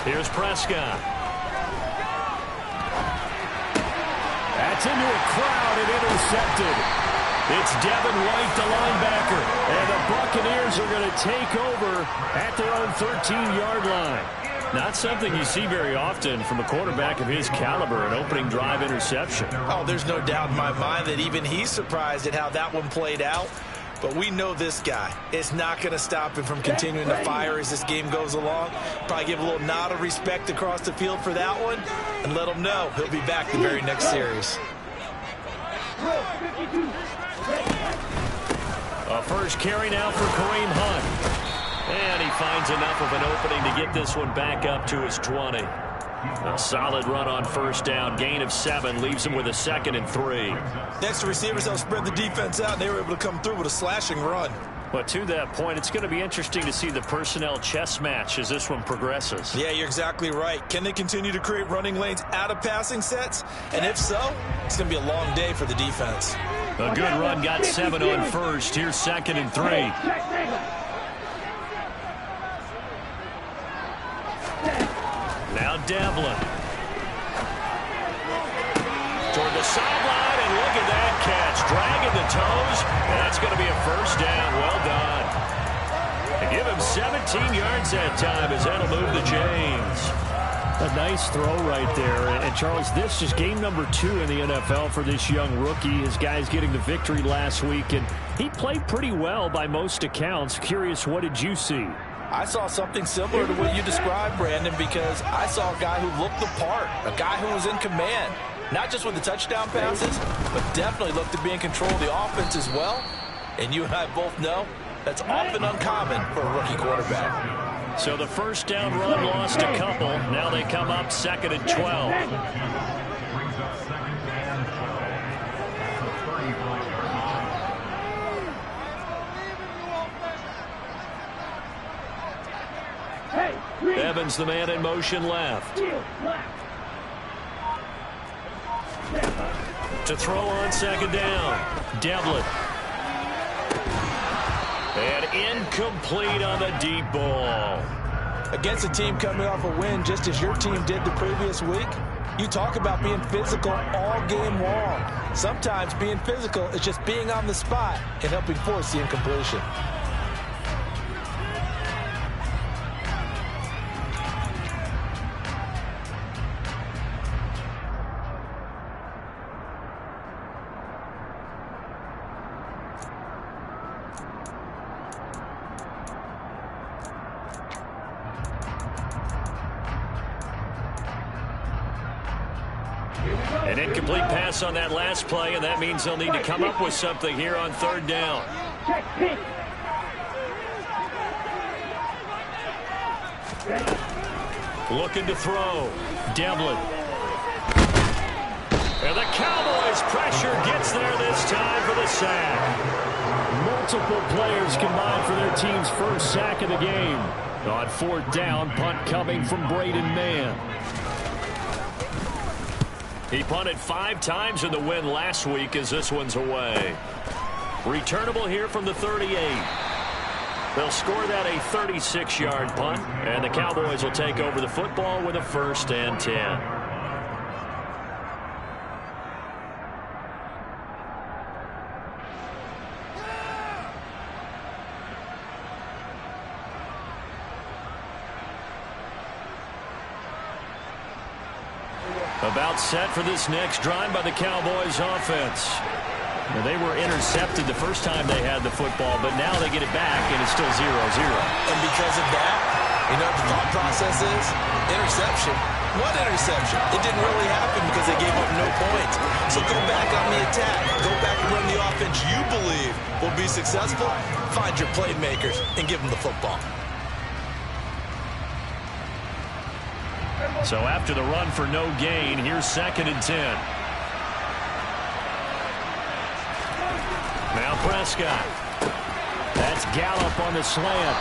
Here's Prescott. That's into a crowd and intercepted. It's Devin White, the linebacker. And the Buccaneers are going to take over at their own 13-yard line. Not something you see very often from a quarterback of his caliber, an opening drive interception. Oh, there's no doubt in my mind that even he's surprised at how that one played out. But we know this guy. It's not going to stop him from continuing to fire as this game goes along. Probably give a little nod of respect across the field for that one and let him know he'll be back the very next series. A first carry now for Kareem Hunt. And he finds enough of an opening to get this one back up to his 20. A solid run on first down. Gain of 7 leaves him with a 2nd and 3. Next to receivers, they'll spread the defense out, and they were able to come through with a slashing run. But to that point, it's going to be interesting to see the personnel chess match as this one progresses. Yeah, you're exactly right. Can they continue to create running lanes out of passing sets? And if so, it's going to be a long day for the defense. A good run, got 7 on first. Here's 2nd and 3. Now Devlin. Toward the sideline, and look at that catch. Dragging the toes, and that's going to be a first down. Well done. To give him 17 yards that time as that'll move the chains. A nice throw right there. And Charles, this is game number 2 in the NFL for this young rookie. His guys getting the victory last week, and he played pretty well by most accounts. Curious, what did you see? I saw something similar to what you described, Brandon, because I saw a guy who looked the part, a guy who was in command, not just with the touchdown passes, but definitely looked to be in control of the offense as well. And you and I both know that's often uncommon for a rookie quarterback. So the first down run lost a couple. Now they come up 2nd and 12. Evans, the man in motion left. To throw on 2nd down. Devlin. And incomplete on the deep ball. Against a team coming off a win just as your team did the previous week, you talk about being physical all game long. Sometimes being physical is just being on the spot and helping force the incompletion. An incomplete pass on that last play, and that means they'll need to come up with something here on 3rd down. Looking to throw. Devlin. And the Cowboys pressure gets there this time for the sack. Multiple players combined for their team's first sack of the game. On 4th down, punt coming from Braden Mann. He punted 5 times in the win last week as this one's away. Returnable here from the 38. They'll score that a 36-yard punt, and the Cowboys will take over the football with a 1st and 10. About set for this next drive by the Cowboys offense. Now, they were intercepted the first time they had the football, but now they get it back, and it's still 0-0. And because of that, you know what the thought process is? Interception. What interception? It didn't really happen because they gave up no points. So go back on the attack. Go back and run the offense you believe will be successful. Find your playmakers and give them the football. So after the run for no gain, here's 2nd and 10. Now Prescott. That's Gallup on the slant.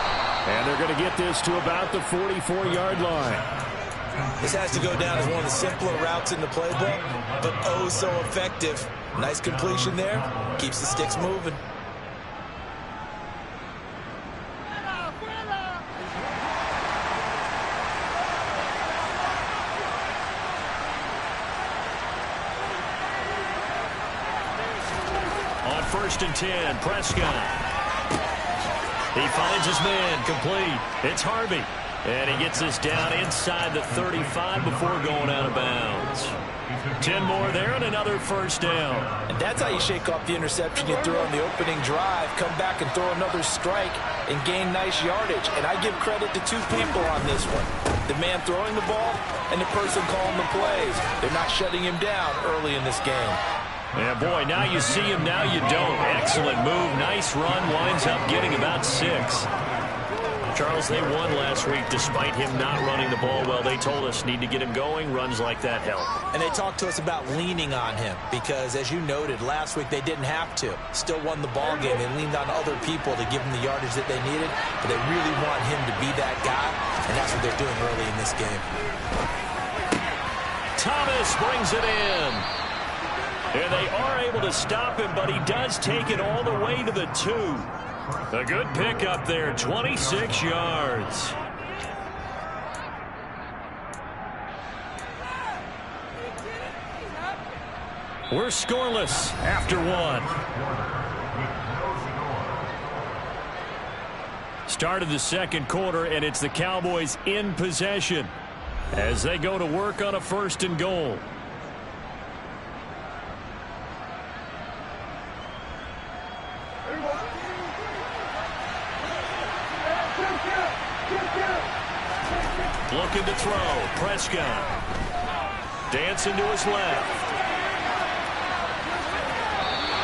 And they're going to get this to about the 44-yard line. This has to go down as one of the simpler routes in the playbook, but oh so effective. Nice completion there. Keeps the sticks moving. first and 10. Prescott. He finds his man, complete. It's Harvey. And he gets this down inside the 35 before going out of bounds. 10 more there and another first down. And that's how you shake off the interception you threw on the opening drive, come back and throw another strike and gain nice yardage. And I give credit to two people on this one. The man throwing the ball and the person calling the plays. They're not shutting him down early in this game. Yeah, boy, now you see him, now you don't. Excellent move, nice run, winds up getting about 6. Charles, they won last week despite him not running the ball well. They told us need to get him going. Runs like that help. And they talked to us about leaning on him because, as you noted, last week they didn't have to. Still won the ball game. They leaned on other people to give them the yardage that they needed, but they really want him to be that guy, and that's what they're doing early in this game. Thomas brings it in. And they are able to stop him, but he does take it all the way to the 2. A good pickup there, 26 yards. We're scoreless after 1. Start of the second quarter, and it's the Cowboys in possession as they go to work on a first and goal. Looking to throw. Prescott. Dancing to his left.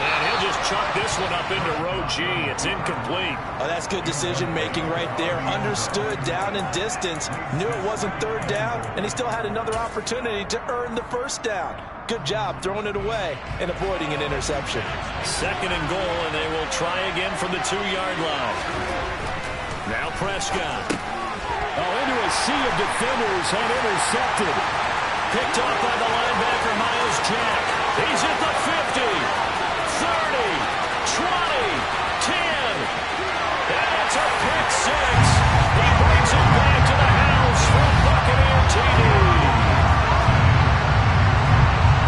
And he'll just chuck this one up into row G. It's incomplete. Oh, that's good decision-making right there. Understood down in distance. Knew it wasn't third down, and he still had another opportunity to earn the first down. Good job throwing it away and avoiding an interception. Second and goal, and they will try again from the 2-yard line. Now Prescott. Into a sea of defenders and intercepted. Picked off by the linebacker, Miles Jack. He's at the 50, 30, 20, 10. That's a pick 6. He brings it back to the house from Buccaneer TD.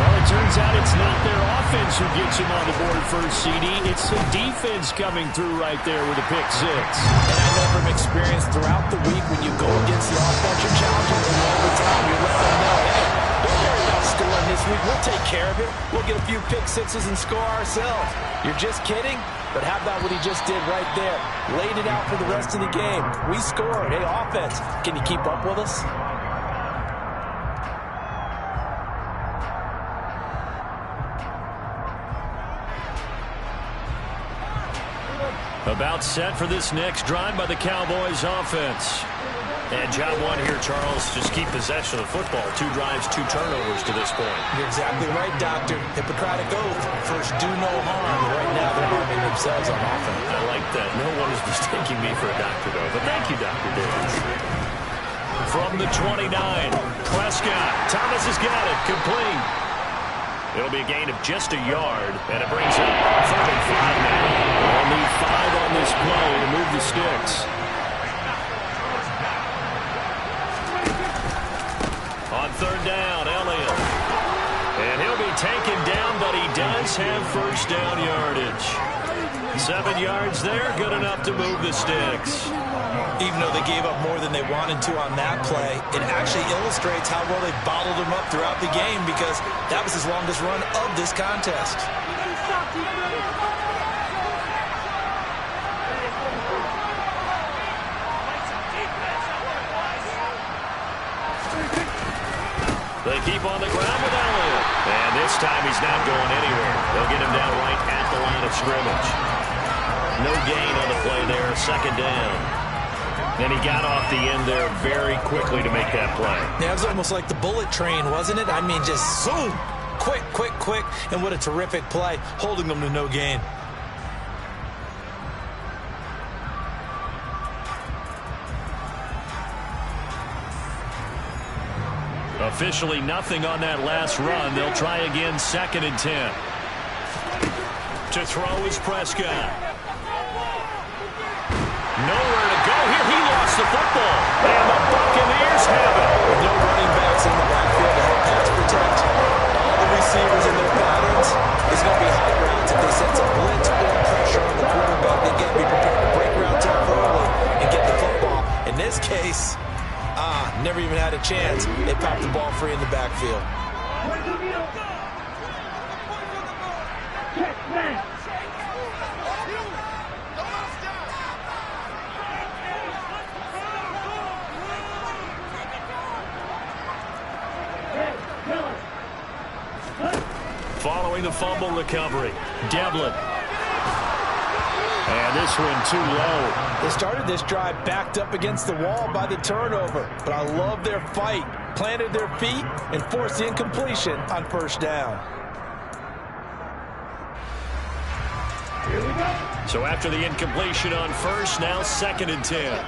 Well, it turns out it's not their offense who gets him on the board first, CD. It's the defense coming through right there with a pick 6. And I know from experience throughout the week when you go against the offensive challenges and all the time, you let them know, hey, don't worry about scoring this week. We'll take care of it. We'll get a few pick 6s and score ourselves. You're just kidding? But how about what he just did right there? Laid it out for the rest of the game. We scored. Hey, offense, can you keep up with us? About set for this next drive by the Cowboys offense. And job 1 here, Charles, just keep possession of the football. 2 drives, 2 turnovers to this point. You're exactly right, Doctor. Hippocratic oath. First, do no harm. Right now, they're harming themselves on offense. I like that. No one is mistaking me for a doctor, though. But thank you, Dr. Davis. From the 29, Prescott. Thomas has got it. Complete. It'll be a gain of just a yard, and it brings up 3rd and 5 now. They'll need 5 on this play to move the sticks. On 3rd down, Elliott. And he'll be taken down, but he does have first down yardage. 7 yards there, good enough to move the sticks. Even though they gave up more than they wanted to on that play, it actually illustrates how well they bottled them up throughout the game because that was his longest run of this contest. They keep on the ground with Elliott. And this time he's not going anywhere. They'll get him down right at the line of scrimmage. No gain on the play there, 2nd down. And he got off the end there very quickly to make that play. Yeah, it was almost like the bullet train, wasn't it? I mean, just zoom, quick, quick, quick. And what a terrific play, holding them to no gain. Officially nothing on that last run. They'll try again, 2nd and 10. To throw is Prescott. Nowhere to go here. He lost the football. And the Buccaneers have it. With no running backs in the backfield to help pass protect. All the receivers in their patterns is going to be high routes if they sense a blitz face. Never even had a chance. They popped the ball free in the backfield. Following the fumble recovery, Devlin. And this one too low. They started this drive backed up against the wall by the turnover, but I love their fight. Planted their feet and forced the incompletion on first down. So after the incompletion on first, now 2nd and 10.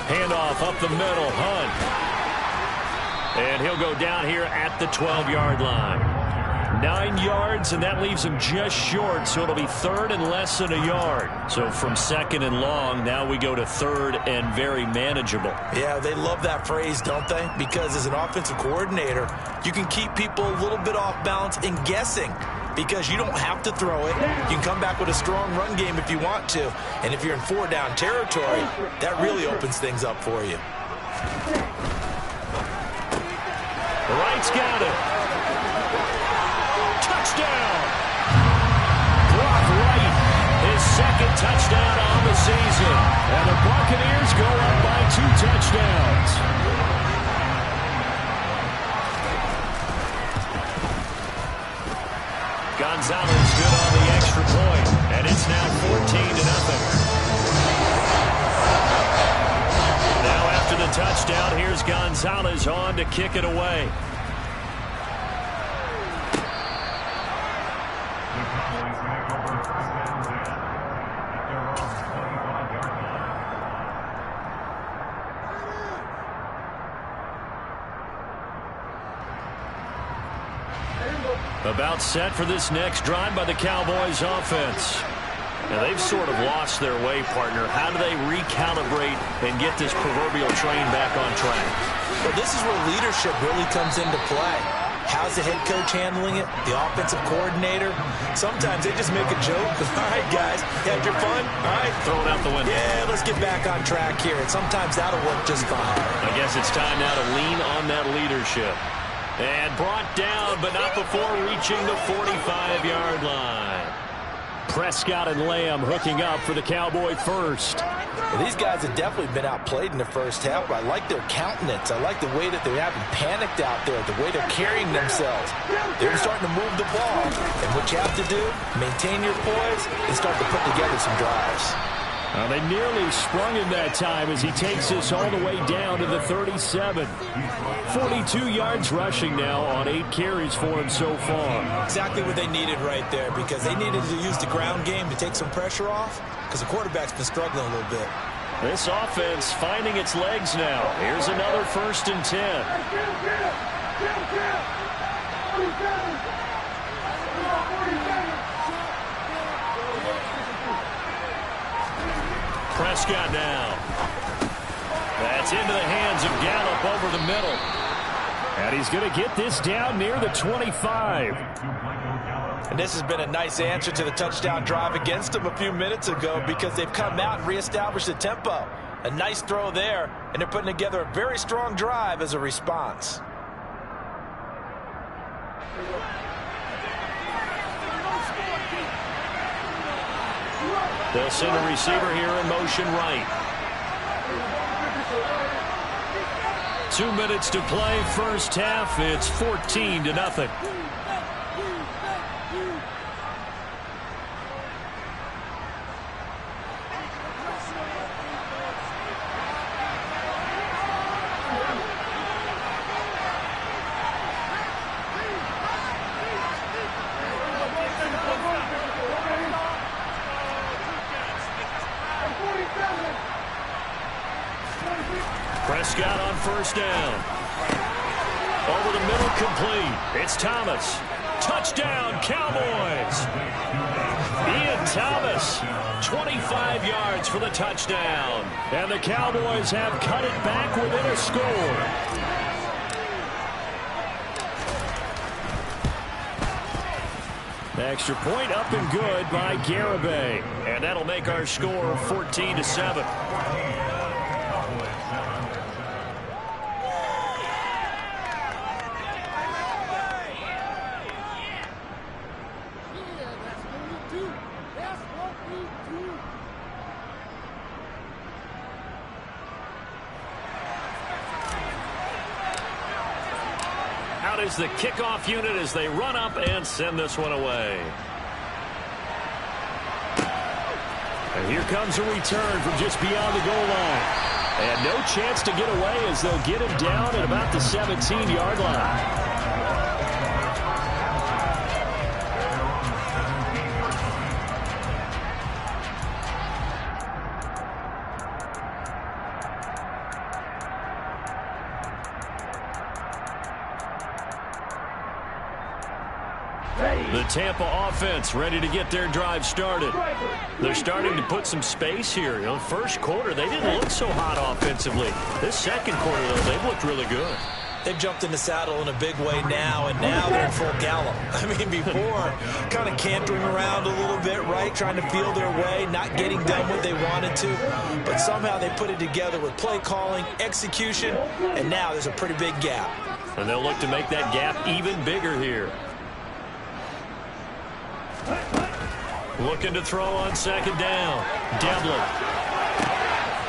Handoff up the middle, Hunt. And he'll go down here at the 12-yard line. 9 yards, and that leaves him just short, so it'll be 3rd and less than a yard. So from 2nd and long, now we go to 3rd and very manageable. Yeah, they love that phrase, don't they? Because as an offensive coordinator, you can keep people a little bit off balance and guessing, because you don't have to throw it. You can come back with a strong run game if you want to. And if you're in 4-down territory, that really opens things up for you. Wright's got it. Touchdown. Brock Wright, his 2nd touchdown on the season. And the Buccaneers go up by 2 touchdowns. Gonzalez good on the extra point, and it's now 14-0. Now after the touchdown, here's Gonzalez on to kick it away. About set for this next drive by the Cowboys offense. Now they've sort of lost their way, partner. How do they recalibrate and get this proverbial train back on track? Well, this is where leadership really comes into play. How's the head coach handling it? The offensive coordinator? Sometimes they just make a joke. All right, guys, you had your fun? All right. Throw it out the window. Yeah, let's get back on track here. And sometimes that'll work just fine. I guess it's time now to lean on that leadership. And brought down, but not before reaching the 45-yard line. Prescott and Lamb hooking up for the Cowboy first. Well, these guys have definitely been outplayed in the first half, but I like their countenance. I like the way that they haven't panicked out there, the way they're carrying themselves. They're starting to move the ball, and what you have to do, maintain your poise and start to put together some drives. They nearly sprung him that time as he takes this all the way down to the 37. 42 yards rushing now on 8 carries for him so far. Exactly what they needed right there, because they needed to use the ground game to take some pressure off, because the quarterback's been struggling a little bit. This offense finding its legs now. Here's another 1st and 10. Prescott now. That's into the hands of Gallup over the middle. And he's going to get this down near the 25. And this has been a nice answer to the touchdown drive against them a few minutes ago, because they've come out and reestablished the tempo. A nice throw there, and they're putting together a very strong drive as a response. They'll send a receiver here in motion right. 2 minutes to play, first half. It's 14-0. Prescott on first down. Over the middle, complete. It's Thomas. Touchdown, Cowboys. Ian Thomas, 25 yards for the touchdown. And the Cowboys have cut it back within a score. Extra point up and good by Garibay. And that'll make our score 14-7. Out is the kickoff unit as they run up and send this one away. And here comes a return from just beyond the goal line. And no chance to get away as they'll get him down at about the 17-yard line. The Tampa offense ready to get their drive started. They're starting to put some space here. You know, first quarter, they didn't look so hot offensively. This second quarter, though, they've looked really good. They've jumped in the saddle in a big way now, and now they're in full gallop. I mean, before, kind of cantering around a little bit, right, trying to feel their way, not getting done what they wanted to. But somehow they put it together with play calling, execution, and now there's a pretty big gap. And they'll look to make that gap even bigger here. Looking to throw on second down. Devlin.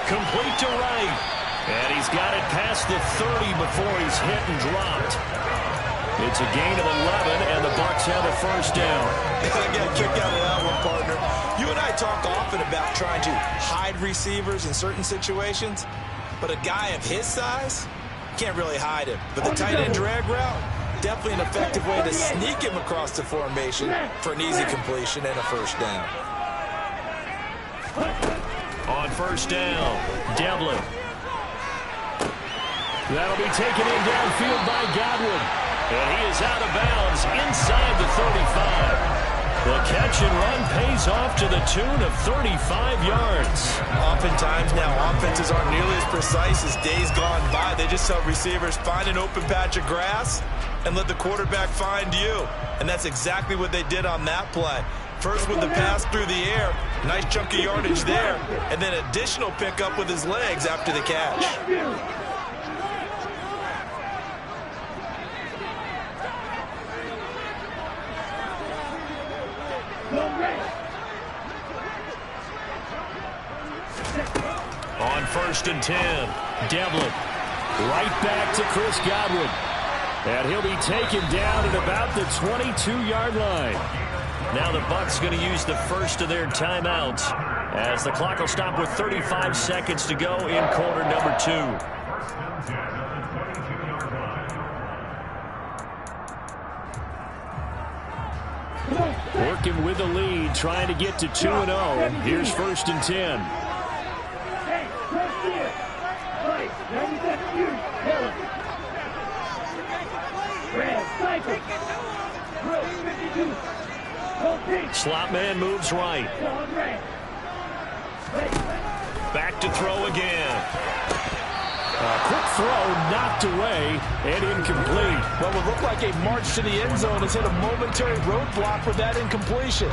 Complete to Wright. And he's got it past the 30 before he's hit and dropped. It's a gain of 11, and the Bucs have a first down. I got a kick out of that one, partner. You and I talk often about trying to hide receivers in certain situations, but a guy of his size can't really hide him. But the tight end drag route, definitely an effective way to sneak him across the formation for an easy completion and a first down. On first down, Devlin. That'll be taken in downfield by Godwin. And he is out of bounds inside the 35. The catch and run pays off to the tune of 35 yards. Oftentimes now offenses aren't nearly as precise as days gone by. They just tell receivers, find an open patch of grass and let the quarterback find you. And that's exactly what they did on that play. First with the pass through the air, nice chunk of yardage there, and then additional pickup with his legs after the catch. On first and 10, Devlin. Right back to Chris Godwin. And he'll be taken down at about the 22-yard line. Now the Bucs going to use the first of their timeouts as the clock will stop with 35 seconds to go in quarter number 2. Working with the lead, trying to get to 2-0. Here's first and 10. Slot man moves right. Back to throw again. A quick throw knocked away and incomplete. Well, it looked like a march to the end zone has hit a momentary roadblock with that incompletion.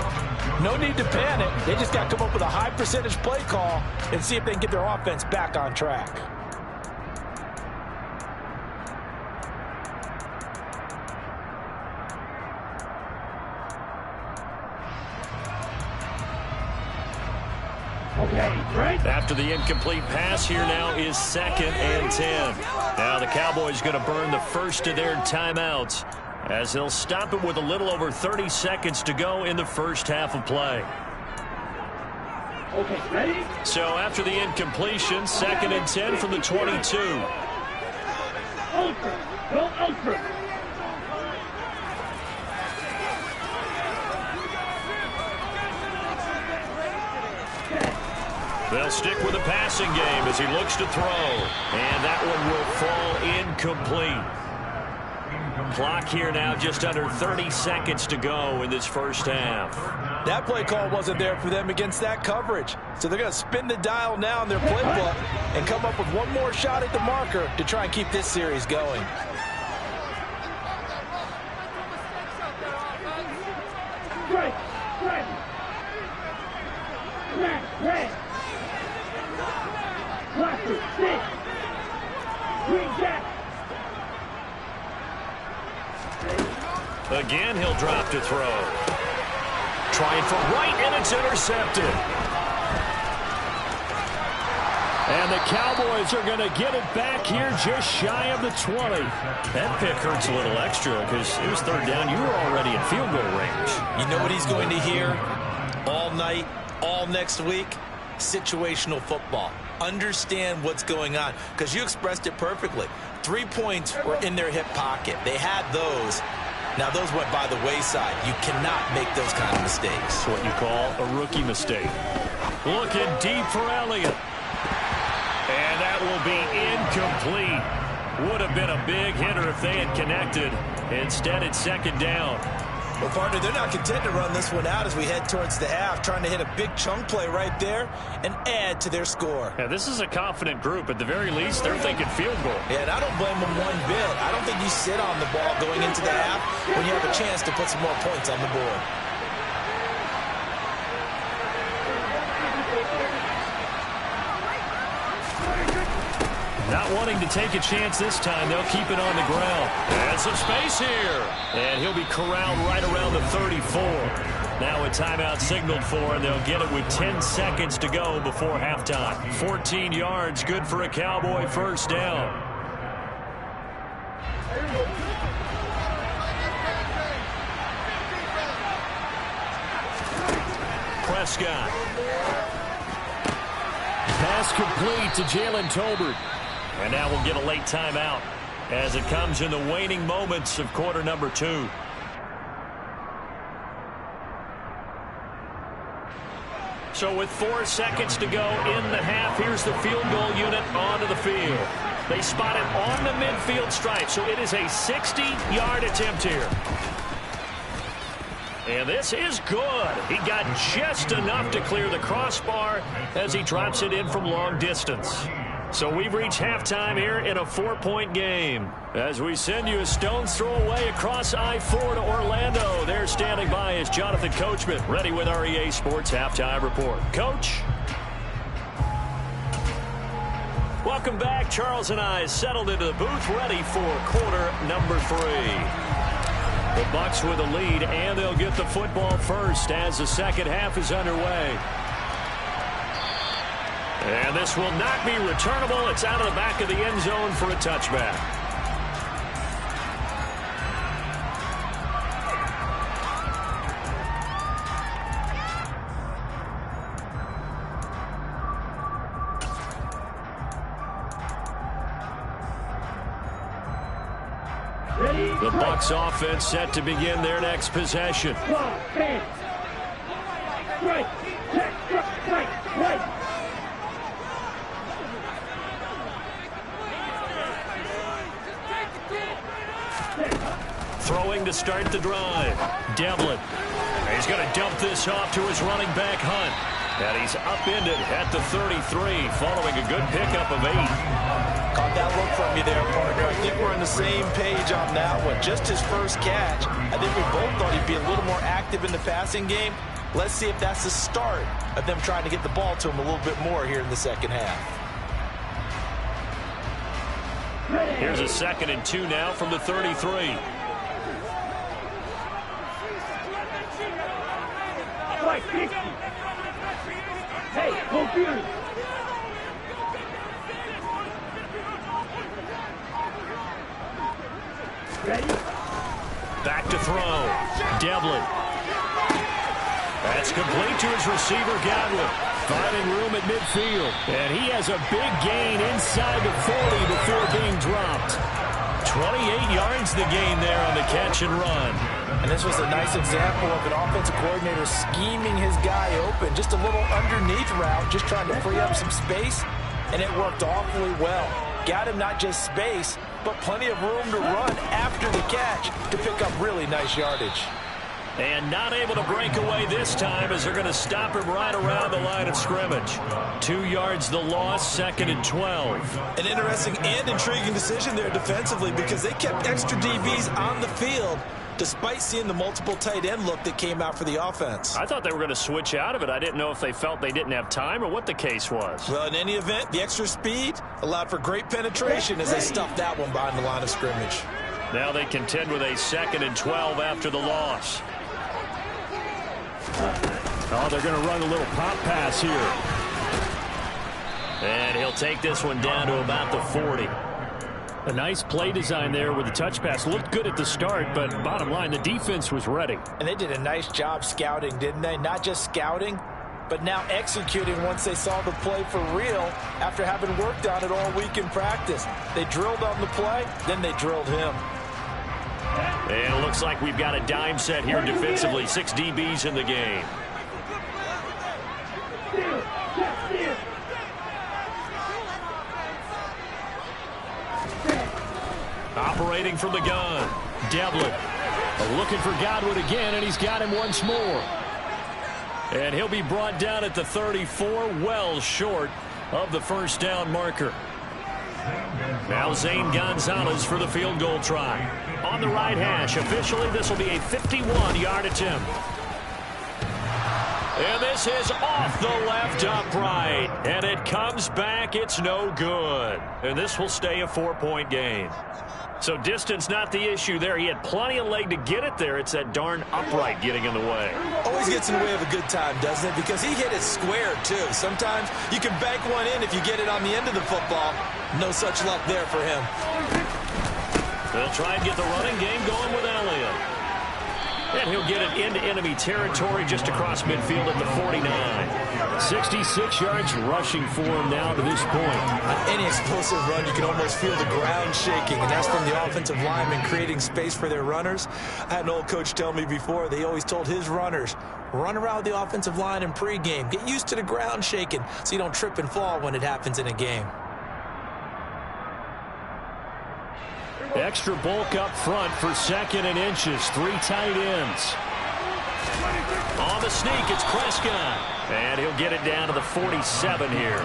No need to panic. They just got to come up with a high percentage play call and see if they can get their offense back on track. After the incomplete pass, here now is second and 10. Now the Cowboys going to burn the first of their timeouts as they'll stop it with a little over 30 seconds to go in the first half of play. Okay, ready? So after the incompletion, second and 10 from the 22. Ultra, go ultra. They'll stick with the passing game as he looks to throw. And that one will fall incomplete. Clock here now just under 30 seconds to go in this first half. That play call wasn't there for them against that coverage. So they're going to spin the dial now in their playbook and come up with one more shot at the marker to try and keep this series going. Blaster, sit. Green jack. Again, he'll drop to throw. Trying for right, and it's intercepted. And the Cowboys are going to get it back here just shy of the 20. That pick hurts a little extra because it was third down. You were already in field goal range. You know what he's going to hear all night, all next week? Situational football. Understand what's going on, because you expressed it perfectly. 3 points were in their hip pocket. They had those. Now, those went by the wayside. You cannot make those kind of mistakes. What you call a rookie mistake. Looking deep for Elliott. And that will be incomplete. Would have been a big hitter if they had connected. Instead, it's second down. Well, partner, they're not content to run this one out as we head towards the half, trying to hit a big chunk play right there and add to their score. Yeah, this is a confident group. At the very least, they're thinking field goal. Yeah, and I don't blame them one bit. I don't think you sit on the ball going into the half when you have a chance to put some more points on the board. Not wanting to take a chance this time, they'll keep it on the ground. And some space here. And he'll be corralled right around the 34. Now a timeout signaled for, and they'll get it with 10 seconds to go before halftime. 14 yards, good for a Cowboy first down. Prescott. Pass complete to Jalen Tolbert. And now we'll get a late timeout as it comes in the waning moments of quarter number 2. So with 4 seconds to go in the half, here's the field goal unit onto the field. They spot it on the midfield stripe, so it is a 60-yard attempt here. And this is good. He got just enough to clear the crossbar as he drops it in from long distance. So we've reached halftime here in a 4-point game. As we send you a stone's throw away across I-4 to Orlando. There standing by is Jonathan Coachman, ready with our EA Sports Halftime Report. Coach? Welcome back. Charles and I settled into the booth, ready for quarter number 3. The Bucs with a lead, and they'll get the football first as the second half is underway. And this will not be returnable. It's out of the back of the end zone for a touchback. The Bucs offense set to begin their next possession. Right, check, right. Throwing to start the drive. Devlin. He's going to dump this off to his running back, Hunt. And he's upended at the 33 following a good pickup of 8. Caught that look from you there, partner. I think we're on the same page on that one. Just his first catch. I think we both thought he'd be a little more active in the passing game. Let's see if that's the start of them trying to get the ball to him a little bit more here in the second half. Here's a 2nd and 2 now from the 33. Right, hey, go Fury. Ready? Back to throw. Devlin. That's complete to his receiver, Godwin. Finding room at midfield. And he has a big gain inside the 40 before being dropped. 28 yards the gain there on the catch and run. And this was a nice example of an offensive coordinator scheming his guy open. Just a little underneath route, just trying to free up some space. And it worked awfully well. Got him not just space, but plenty of room to run after the catch to pick up really nice yardage. And not able to break away this time as they're going to stop him right around the line of scrimmage. 2 yards the loss, 2nd and 12. An interesting and intriguing decision there defensively because they kept extra DBs on the field despite seeing the multiple tight end look that came out for the offense. I thought they were going to switch out of it. I didn't know if they felt they didn't have time or what the case was. Well, in any event, the extra speed allowed for great penetration as they stuffed that one behind the line of scrimmage. Now they contend with a 2nd and 12 after the loss. Oh, they're going to run a little pop pass here. And he'll take this one down to about the 40. A nice play design there with the touch pass. Looked good at the start, but bottom line, the defense was ready. And they did a nice job scouting, didn't they? Not just scouting, but now executing once they saw the play for real after having worked on it all week in practice. They drilled on the play, then they drilled him. And it looks like we've got a dime set here defensively. 6 DBs in the game. Operating from the gun, Devlin looking for Godwin again, and he's got him once more. And he'll be brought down at the 34, well short of the first down marker. Now Zane Gonzalez for the field goal try. On the right hash, officially this will be a 51-yard attempt. And this is off the left upright. And it comes back, it's no good. And this will stay a 4-point game. So distance not the issue there. He had plenty of leg to get it there. It's that darn upright getting in the way. Always gets in the way of a good time, doesn't it? Because he hit it square, too. Sometimes you can bank one in if you get it on the end of the football. No such luck there for him. They'll try and get the running game going with Elliott. And he'll get it into enemy territory just across midfield at the 49. 66 yards rushing for him now to this point. On any explosive run, you can almost feel the ground shaking, and that's from the offensive linemen creating space for their runners. I had an old coach tell me before, they always told his runners, run around the offensive line in pregame. Get used to the ground shaking so you don't trip and fall when it happens in a game. Extra bulk up front for 2nd and inches. 3 tight ends. On the sneak, it's Prescott. And he'll get it down to the 47 here.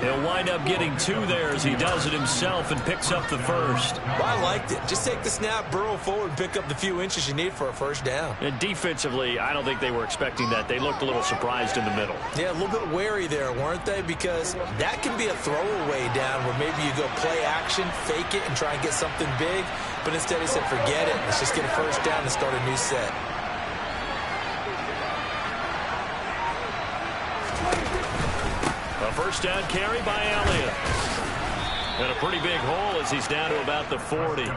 He'll wind up getting 2 there as he does it himself and picks up the first. Well, I liked it. Just take the snap, burrow forward, pick up the few inches you need for a first down. And defensively, I don't think they were expecting that. They looked a little surprised in the middle. Yeah, a little bit wary there, weren't they? Because that can be a throwaway down where maybe you go play action, fake it, and try and get something big. But instead he said, forget it. Let's just get a first down and start a new set. A first down carry by Elliott. And a pretty big hole as he's down to about the 40.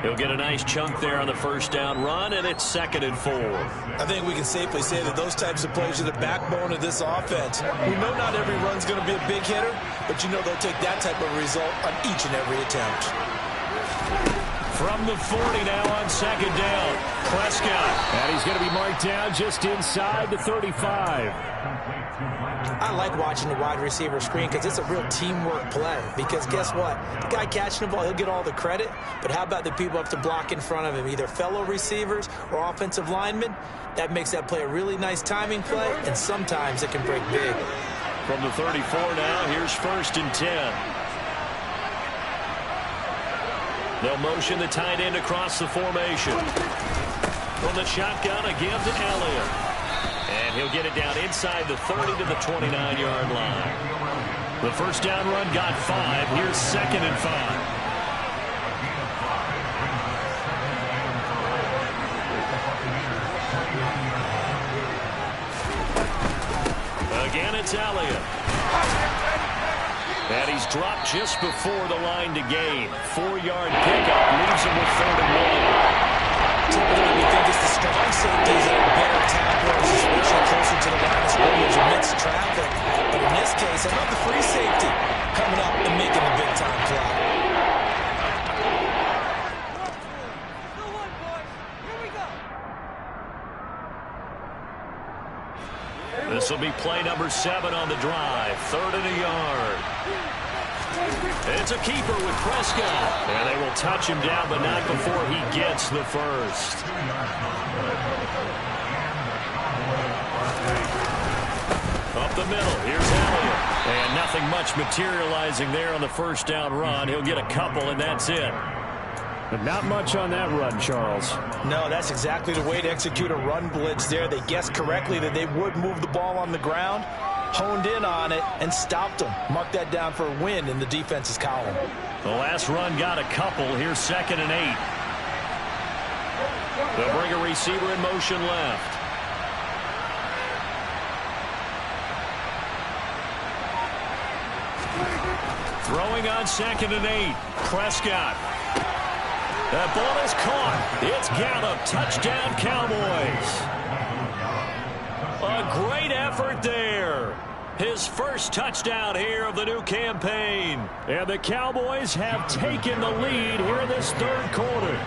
He'll get a nice chunk there on the first down run, and it's 2nd and 4. I think we can safely say that those types of plays are the backbone of this offense. We know not every run's going to be a big hitter, but you know they'll take that type of result on each and every attempt. From the 40 now on 2nd down, Prescott. And he's going to be marked down just inside the 35. I like watching the wide receiver screen because it's a real teamwork play. Because guess what? The guy catching the ball, he'll get all the credit. But how about the people up to block in front of him, either fellow receivers or offensive linemen? That makes that play a really nice timing play, and sometimes it can break big. From the 34 now, here's 1st and 10. They'll motion the tight end across the formation. From the shotgun, a give to Elliott. And he'll get it down inside the 30 to the 29-yard line. The first down run got 5. Here's 2nd and 5. Again, it's Elliott. And he's dropped just before the line to gain. 4-yard pickup leaves him with 3rd and 1. Typically, we think it's the strong safeties that are better tacklers, especially closer to the line of scrimmage amidst traffic. But in this case, how about the free safety coming up and making a big-time play? This will be play number 7 on the drive. 3rd and a yard. It's a keeper with Prescott. And they will touch him down, but not before he gets the first. Up the middle, here's Elliott. And nothing much materializing there on the first down run. He'll get a couple, and that's it. But not much on that run, Charles. No, that's exactly the way to execute a run blitz there. They guessed correctly that they would move the ball on the ground, honed in on it, and stopped them. Mark that down for a win in the defense's column. The last run got a couple. Here's 2nd and 8. They'll bring a receiver in motion left. Throwing on 2nd and 8. Prescott. That ball is caught. It's Gallup. Touchdown, Cowboys. A great effort there. His first touchdown here of the new campaign. And the Cowboys have taken the lead here in this 3rd quarter.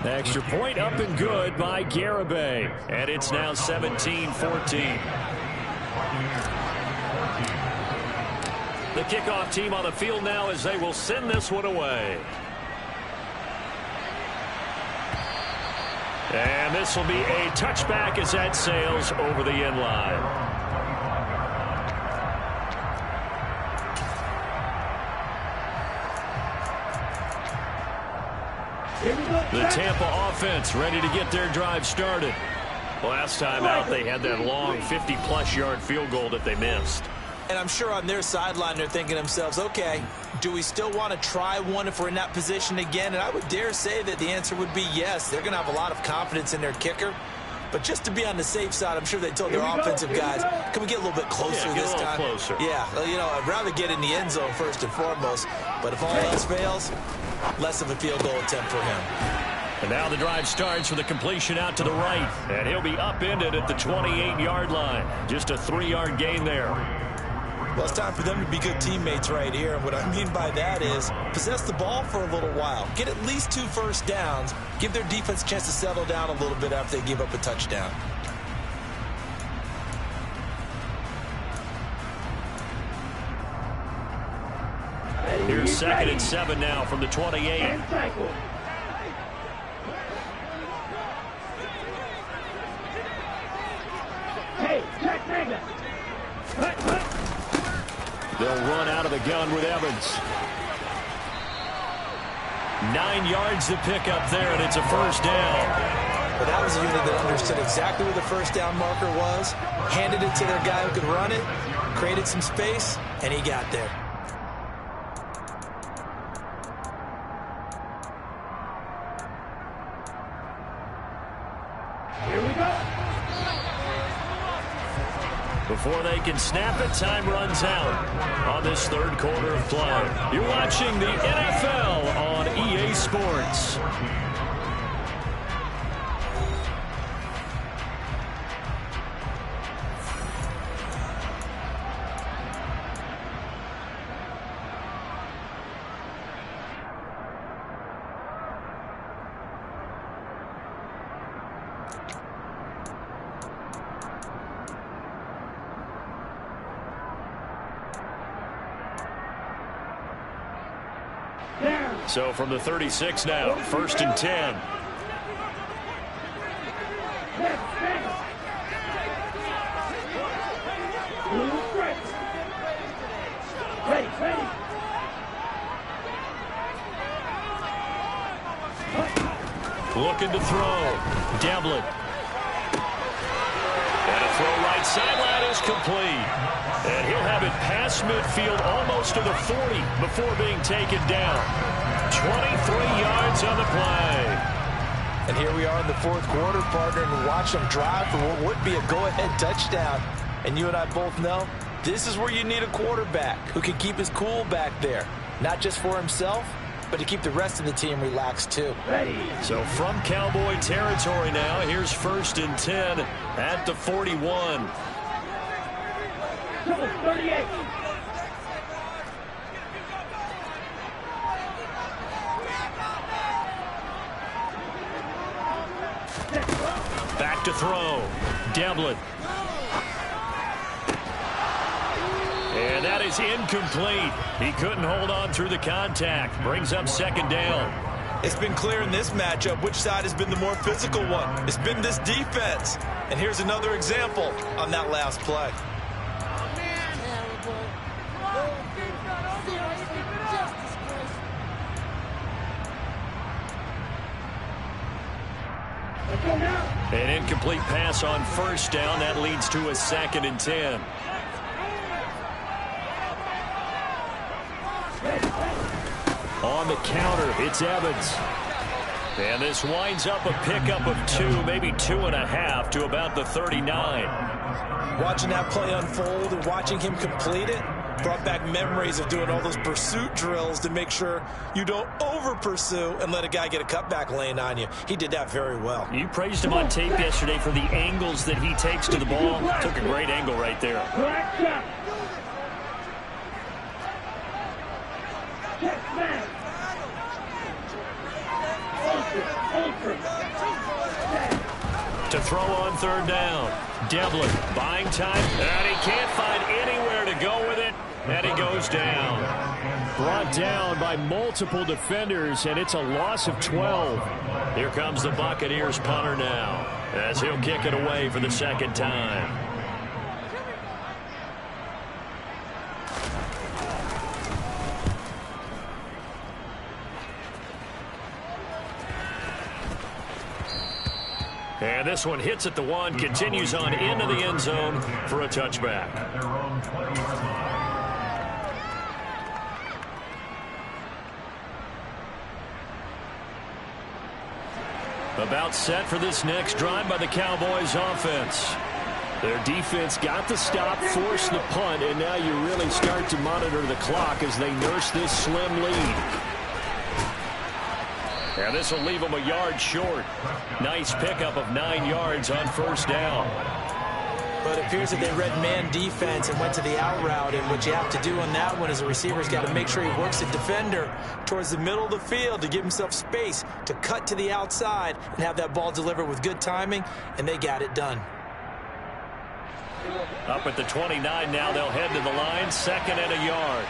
Extra point up and good by Garibay. And it's now 17-14. The kickoff team on the field now as they will send this one away. And this will be a touchback as that sails over the end line. The Tampa offense ready to get their drive started. Last time out, they had that long 50-plus yard field goal that they missed. And I'm sure on their sideline they're thinking to themselves, okay, do we still want to try one if we're in that position again? And I would dare say that the answer would be yes. They're going to have a lot of confidence in their kicker. But just to be on the safe side, I'm sure they told their offensive guys, can we get a little bit closer this time? Closer. Yeah, well, you know, I'd rather get in the end zone first and foremost. But if all else fails, less of a field goal attempt for him. And now the drive starts with a completion out to the right. And he'll be upended at the 28-yard line. Just a 3-yard gain there. Well, it's time for them to be good teammates right here. And what I mean by that is possess the ball for a little while. Get at least 2 first downs. Give their defense a chance to settle down a little bit after they give up a touchdown. Here's 2nd and 7 now from the 28. Hey, check Magna. They'll run out of the gun with Evans. 9 yards to pick up there, and it's a first down. But that was a unit that understood exactly where the first down marker was, handed it to their guy who could run it, created some space, and he got there. Here we go. Before they can snap it, time runs out on this 3rd quarter of play. You're watching the NFL on EA Sports. So from the 36 now, 1st and 10. Ready. Looking to throw. Devlin. And a throw right sideline is complete. And he'll have it past midfield almost to the 40 before being taken down. 23 yards on the play. And here we are in the 4th quarter, partner, and watch them drive for what would be a go-ahead touchdown. And you and I both know this is where you need a quarterback who can keep his cool back there. Not just for himself, but to keep the rest of the team relaxed too. Ready. So from Cowboy territory now, here's 1st and 10 at the 41. 38. Back to throw. Devlin. And that is incomplete. He couldn't hold on through the contact. Brings up 2nd down. It's been clear in this matchup which side has been the more physical one. It's been this defense. And here's another example on that last play. An incomplete pass on first down. That leads to a 2nd and 10. On the counter, it's Evans. And this winds up a pickup of 2, maybe 2.5 to about the 39. Watching that play unfold and watching him complete it brought back memories of doing all those pursuit drills to make sure you don't over-pursue and let a guy get a cutback lane on you. He did that very well. You praised him on tape yesterday for the angles that he takes to the ball. Took a great angle right there. To throw on 3rd down. Devlin buying time, and he can't find anywhere to go with it, and he goes down. Brought down by multiple defenders, and it's a loss of 12. Here comes the Buccaneers punter now, as he'll kick it away for the 2nd time. And this one hits at the 1, continues on into the end zone for a touchback. About set for this next drive by the Cowboys offense. Their defense got the stop, forced the punt, and now you really start to monitor the clock as they nurse this slim lead. And this will leave them a yard short. Nice pickup of 9 yards on first down. But it appears that they read man defense and went to the out route, and what you have to do on that one is a receiver's got to make sure he works the defender towards the middle of the field to give himself space to cut to the outside and have that ball delivered with good timing, and they got it done. Up at the 29 now, they'll head to the line, 2nd and a yard.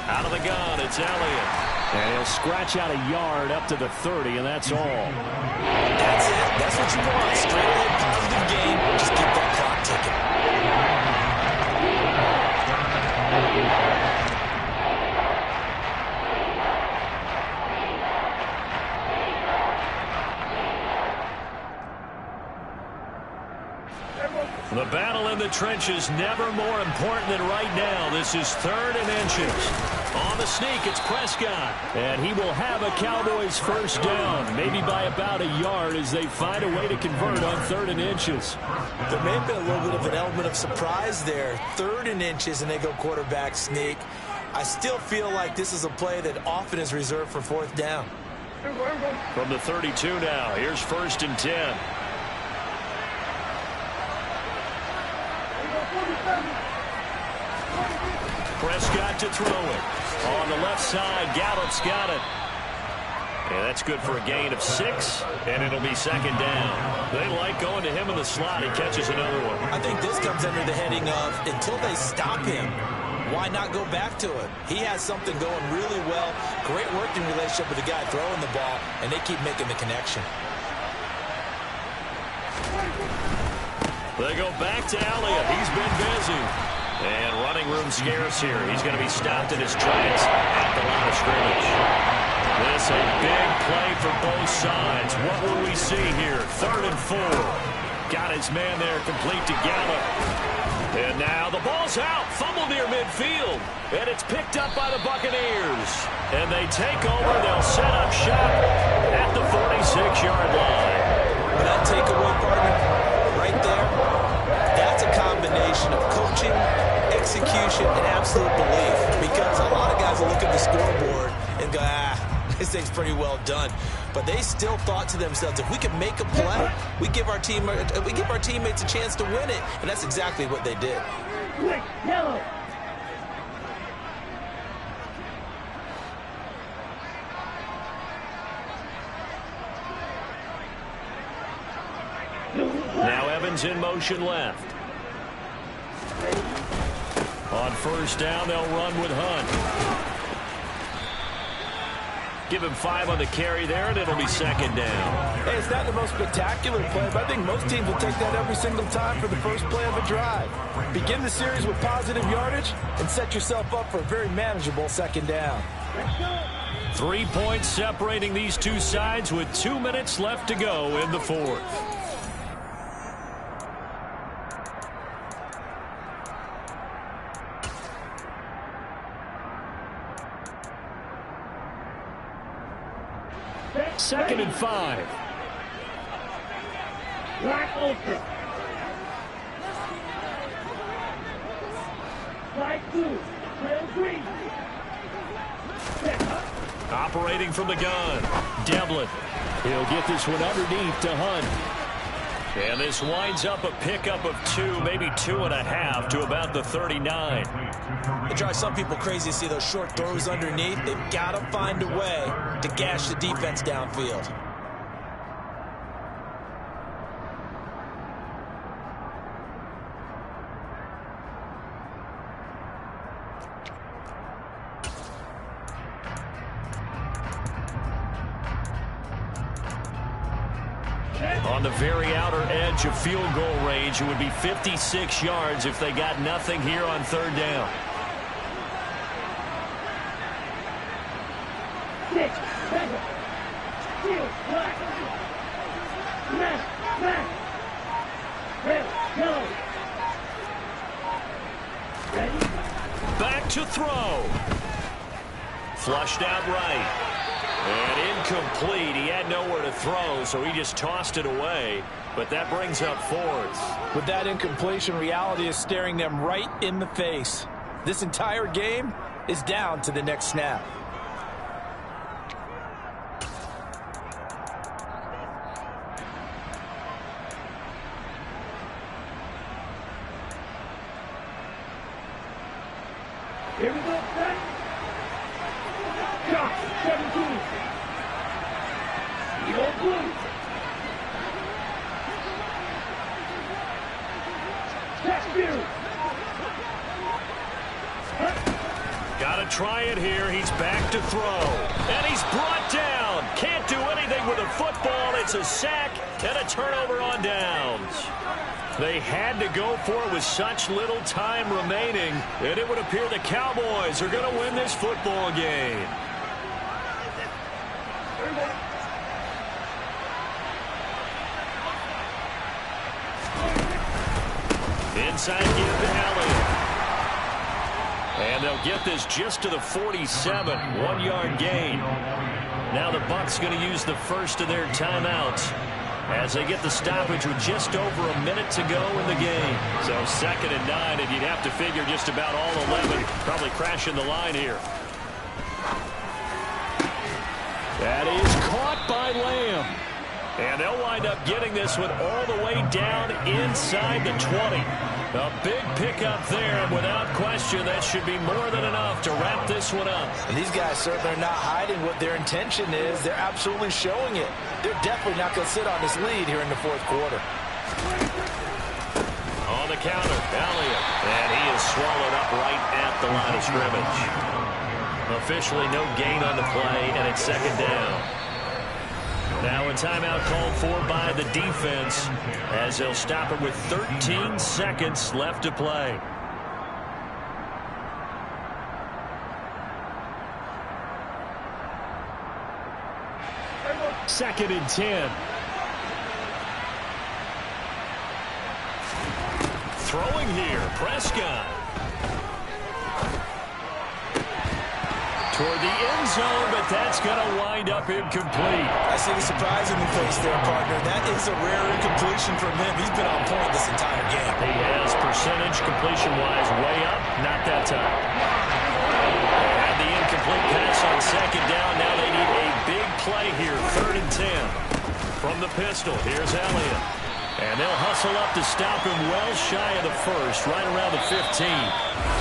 Out of the gun, it's Elliott. And he'll scratch out a yard up to the 30, and that's all. That's it. That's what you want. Straight ahead, positive game. Just keep that clock ticking. The battle in the trenches never more important than right now. This is 3rd and inches. On the sneak, it's Prescott. And he will have a Cowboys first down, maybe by about a yard as they find a way to convert on 3rd and inches. There may have been a little bit of an element of surprise there. 3rd and inches, and they go quarterback sneak. I still feel like this is a play that often is reserved for 4th down. From the 32 now, here's 1st and 10. Prescott to throw it. On the left side, Gallup's got it. And that's good for a gain of 6, and it'll be 2nd down. They like going to him in the slot. He catches another one. I think this comes under the heading of, until they stop him, why not go back to it? He has something going really well. Great working relationship with the guy throwing the ball, and they keep making the connection. They go back to Elliott. He's been busy. And running room scarce here. He's going to be stopped in his tracks at the line of scrimmage. This a big play for both sides. What will we see here? 3rd and 4. Got his man there, complete to Gallup. And now the ball's out. Fumble near midfield. And it's picked up by the Buccaneers. And they take over. They'll set up shop at the 46-yard line. That takeaway, partner, right there, that's a combination of coaching, execution, and absolute belief. Because a lot of guys will look at the scoreboard and go, this thing's pretty well done. But they still thought to themselves, if we can make a play, we give our teammates a chance to win it. And that's exactly what they did. Quick, yellow. Now Evans in motion left. On first down, they'll run with Hunt. Give him 5 on the carry there, and it'll be second down. Hey, it's not the most spectacular play, but I think most teams will take that every single time for the first play of a drive. Begin the series with positive yardage and set yourself up for a very manageable second down. 3 points separating these two sides with 2 minutes left to go in the fourth. Second and 5. Black Ultra. Flag 2. Trail green. Operating from the gun. Devlin. He'll get this one underneath to Hunt. And this winds up a pickup of 2, maybe 2.5 to about the 39. It drives some people crazy to see those short throws underneath. They've got to find a way to gash the defense downfield. On the very outer edge of field goal range, it would be 56 yards if they got nothing here on third down. 6 seconds. Field black. Smash. Red, yellow. Ready? Back to throw. Flushed out right. And incomplete. He had nowhere to throw, so he just tossed it away. But that brings up fourth. With that incompletion, reality is staring them right in the face. This entire game is down to the next snap. Here we go, set. Shot, 17. Yellow blue. Shakespeare. Got to try it here. He's back to throw. And he's brought down. Can't do anything with a football. It's a sack and a turnover on downs. They had to go for it with such little time remaining, and it would appear the Cowboys are going to win this football game. Inside give to Elliott. And they'll get this just to the 47, 1-yard gain. Now the Bucs going to use the first of their timeouts as they get the stoppage with just over a minute to go in the game. So 2nd and 9, and you'd have to figure just about all 11 probably crashing the line here. That is caught by Lamb. And they'll wind up getting this one all the way down inside the 20. A big pickup there, and without question, that should be more than enough to wrap this one up. And these guys certainly are not hiding what their intention is. They're absolutely showing it. They're definitely not going to sit on this lead here in the fourth quarter. On the counter, Elliott. And he is swallowed up right at the line of scrimmage. Officially no gain on the play, and it's 2nd down. Now a timeout called for by the defense as they'll stop it with 13 seconds left to play. Second and 10. Throwing here, Prescott. Toward the end zone, but that's going to wind up incomplete. I see the surprise in the face there, partner. That is a rare incompletion from him. He's been on point this entire game. He has percentage completion-wise way up, not that time. They had the incomplete pass on 2nd down. Now they need a big play here, 3rd and 10. From the pistol, here's Elliott. And they'll hustle up to stop him well shy of the first, right around the 15.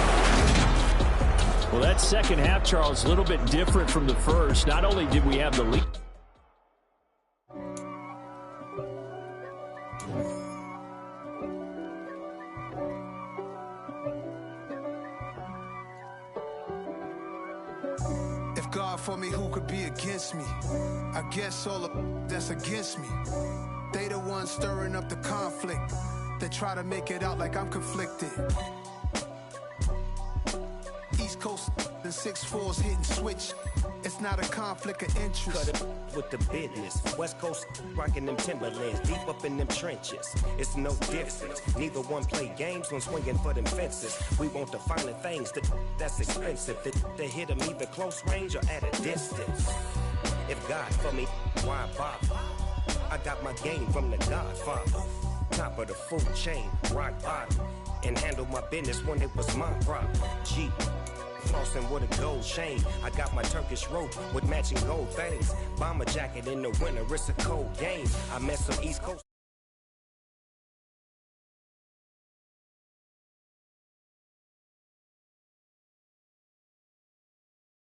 Well, that second half, Charles, a little bit different from the first. Not only did we have the lead. If God for me, who could be against me? I guess all the that's against me. They the ones stirring up the conflict. They try to make it out like I'm conflicted. East Coast and 6'4's hitting switch. It's not a conflict of interest. Cut it with the business. West Coast rocking them Timberlands, deep up in them trenches. It's no difference. Neither one play games when swinging for them fences. We want the finer things that's expensive. That hit them either close range or at a distance. If God for me, why bother? I got my game from the Godfather. Top of the food chain, rock bottom. And handle my business when it was my problem. G. Flossing with a gold chain. I got my Turkish rope with matching gold things. Bomber jacket in the winter, it's a cold game. I met some East Coast.